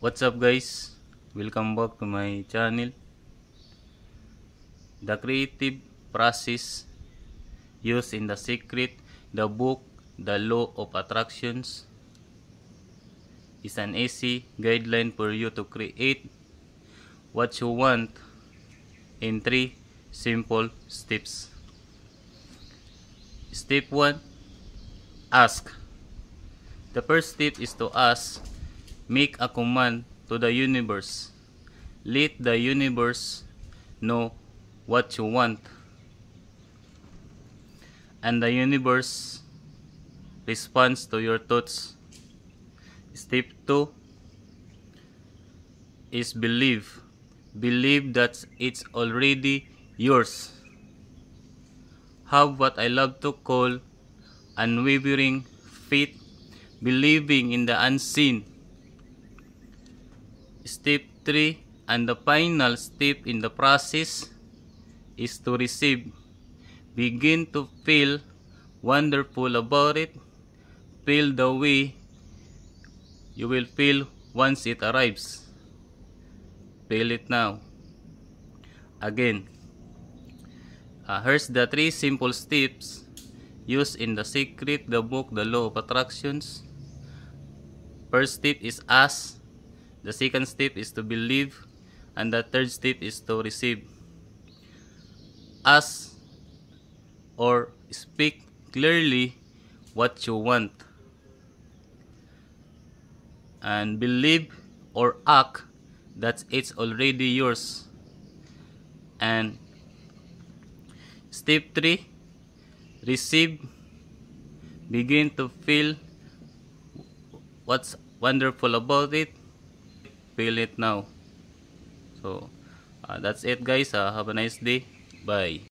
What's up guys, welcome back to my channel. The creative process used in The Secret, the book, The Law of Attractions is an easy guideline for you to create what you want in 3 simple steps. Step 1. Ask. The first step is to ask. Make a command to the universe. Let the universe know what you want, and the universe responds to your thoughts. Step 2 is believe. Believe that it's already yours. Have what I love to call unwavering faith, believing in the unseen. Step 3 and the final step in the process is to receive. Begin to feel wonderful about it. Feel the way you will feel once it arrives. Feel it now. Again, here's the 3 simple steps used in The Secret, the book, The Law of Attractions. First step is ask. The second step is to believe, and the third step is to receive. Ask or speak clearly what you want, and believe or act that it's already yours. And step 3, receive. Begin to feel what's wonderful about it. Feel it now. So that's it guys. Have a nice day. Bye.